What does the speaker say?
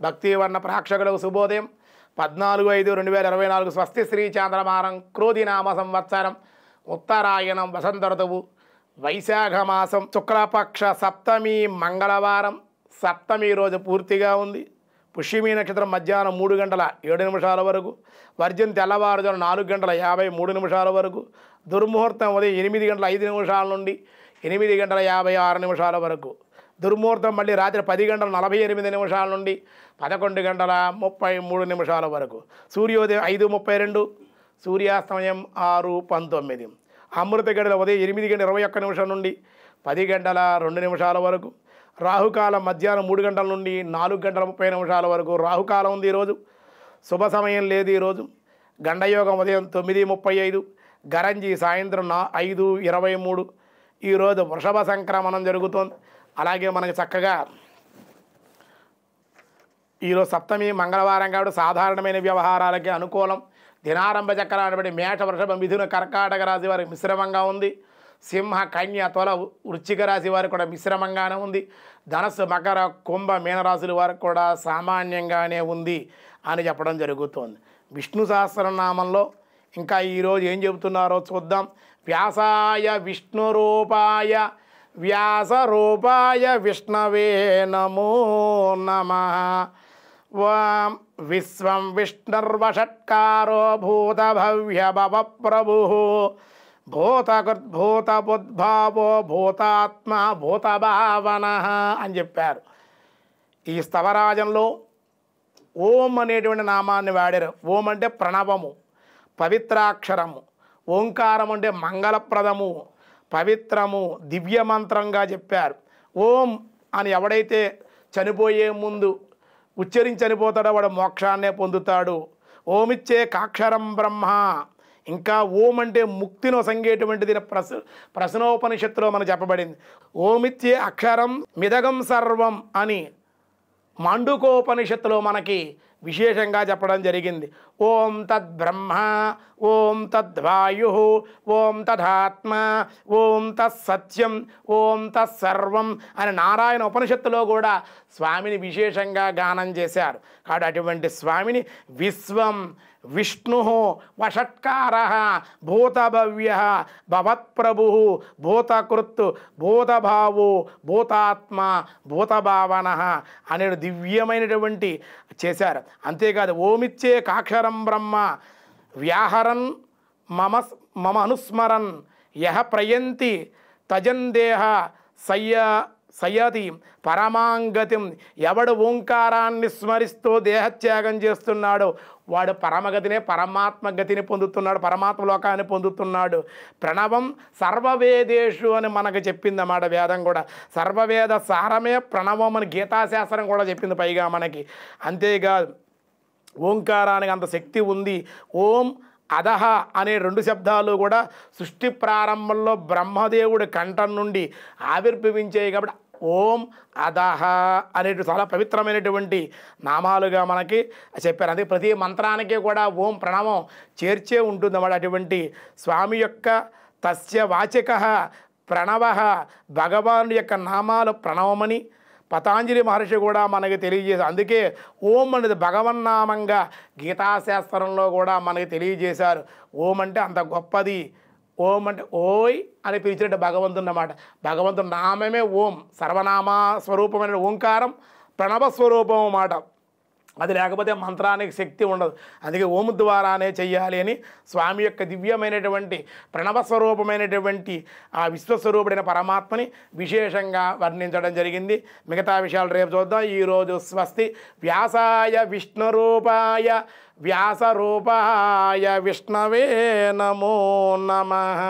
భక్తివర్ణ ప్రేక్షకులకు శుభోదయం 14/5/2024 స్వస్తి శ్రీ చాంద్రమానం క్రోధినామ సంవత్సరం ఉత్తరాయణం వసంత ఋతువు వైశాఖ మాసం శుక్లపక్ష సప్తమి మంగళవారం సప్తమి రోజు పూర్తిగా ఉంది. పుష్యమి నక్షత్రం మధ్యాహ్నం 3:07 వరకు, వర్జం తెల్లవారుజాము 4:53 వరకు, దుర్ముహూర్తం ఉదయం 8:05 నుండి 8:56 వరకు, దుర్ముహూర్తం మళ్ళీ రాత్రి 10:48 నుండి 11:33 వరకు, సూర్యోదయం 5:32, సూర్యాస్తమయం 6:19, అమృత గడిల ఉదయం 8:21 నుండి 10:02 వరకు, రాహుకాలం మధ్యాహ్నం 3 గంటల నుండి 4:30 వరకు రాహుకాలం ఉంది. ఈరోజు శుభ సమయం లేదు. ఈరోజు గండయోగం ఉదయం 9:35, గరంజి సాయంత్రం 5:23. ఈరోజు వృషభ సంక్రమణం జరుగుతోంది. అలాగే మనకి చక్కగా ఈరోజు సప్తమి మంగళవారం కాబట్టి సాధారణమైన వ్యవహారాలకి అనుకూలం. దినారంభ చక్రాన్ని బట్టి మేష, వృషభ, మిథున, కర్కాటక రాశి వారికి మిశ్రమంగా ఉంది. సింహ, కన్య, తుల, వృశ్చిక రాశి వారికి కూడా మిశ్రమంగానే ఉంది. ధనస్సు, మకర, కుంభ, మీనరాశుల వారికి కూడా సామాన్యంగానే ఉంది అని చెప్పడం జరుగుతోంది. విష్ణు సహస్రనామంలో ఇంకా ఈరోజు ఏం చెబుతున్నారో చూద్దాం. వ్యాసాయ విష్ణురూపాయ వ్యాసరూపాయ విష్ణవే నమో నమః. వాం విశ్వం విష్ణుర్వషట్కారో భూతభవ్య భవ ప్రభుః భూతకృద్భూతబుద్భావో భూతాత్మ భూతభావనః అని చెప్పారు. ఈ స్తవరాజంలో ఓం అనేటువంటి నామాన్ని వాడారు. ఓం అంటే ప్రణవము, పవిత్రాక్షరము. ఓంకారం అంటే మంగళప్రదము, పవిత్రము, దివ్యమంత్రంగా చెప్పారు. ఓం అని ఎవడైతే చనిపోయే ముందు ఉచ్చరించి చనిపోతాడో వాడు మోక్షాన్నే పొందుతాడు. ఓమిచ్చే కాక్షరం బ్రహ్మ. ఇంకా ఓం అంటే ముక్తిని సంగేటువంటిది ప్రశ్నోపనిషత్తులో మనకు చెప్పబడింది. ఓమిచ్చే అక్షరం మిదగం సర్వం అని మాండుకోపనిషత్తులో మనకి విశేషంగా చెప్పడం జరిగింది. ఓం తద్బ్రహ్మ, ఓం తద్వాయు, ఓం తదాత్మ, ఓం తత్సత్యం, ఓం తత్సర్వం అని నారాయణ ఉపనిషత్తులో కూడా స్వామిని విశేషంగా గానం చేశారు. కాబట్టి అటువంటి స్వామిని విశ్వం విష్ణు వషట్కార భూతభవ్య భవత్ప్రభు భూతకృత్ భూతభావు భూతాత్మ భూతభావన అనే దివ్యమైనటువంటి చేశారు. అంతేకాదు ఓమిచ్చే కాక్షరం బ్రహ్మ వ్యాహరన్ మమ అనుస్మరన్ యహ ప్రయంతి తజందేహ సయతి పరమాంగతిం. ఎవడు ఓంకారాన్ని స్మరిస్తూ దేహత్యాగం చేస్తున్నాడో వాడు పరమగతినే పరమాత్మగతిని పొందుతున్నాడు, పరమాత్మ లోకాన్ని పొందుతున్నాడు. ప్రణవం సర్వవేదేషు అని మనకు చెప్పిందన్నమాట వేదం కూడా. సర్వవేద సారమే ప్రణవం అని గీతాశాస్త్రం కూడా చెప్పింది పైగా మనకి. అంతేకాదు ఓంకారానికి అంత శక్తి ఉంది. ఓం అదహ అనే 2 శబ్దాలు కూడా సృష్టి ప్రారంభంలో బ్రహ్మదేవుడి కంఠం నుండి ఆవిర్భవించాయి. కాబట్టి ఓం అదహ అనేటు చాలా పవిత్రమైనటువంటి నామాలుగా మనకి చెప్పారు. అందుకే ప్రతి మంత్రానికి కూడా ఓం ప్రణవం చేర్చే ఉంటుంది అన్నమాట. అటువంటి స్వామి యొక్క తస్య వాచక ప్రణవ, భగవానుడి యొక్క నామాలు ప్రణవమని పతాంజలి మహర్షి కూడా మనకి తెలియజేశారు. అందుకే ఓం అనేది భగవన్నామంగా గీతాశాస్త్రంలో కూడా మనకి తెలియజేశారు. ఓం అంటే అంత గొప్పది. ఓం అంటే ఓయ్ అని పిలిచినట్టు భగవంతుడు అన్నమాట. భగవంతుడు నామమే ఓం. సర్వనామ స్వరూపమైన ఓంకారం ప్రణవ స్వరూపం అన్నమాట. అది లేకపోతే మంత్రానికి శక్తి ఉండదు. అందుకే ఓం ద్వారానే చెయ్యాలి అని స్వామి యొక్క దివ్యమైనటువంటి ప్రణవస్వరూపమైనటువంటి ఆ విశ్వస్వరూపుడైన పరమాత్మని విశేషంగా వర్ణించడం జరిగింది. మిగతా విషయాలు రేపు చూద్దాం. ఈరోజు స్వస్తి. వ్యాసాయ విష్ణురూపాయ వ్యాసరూపాయ విష్ణవే నమో నమః.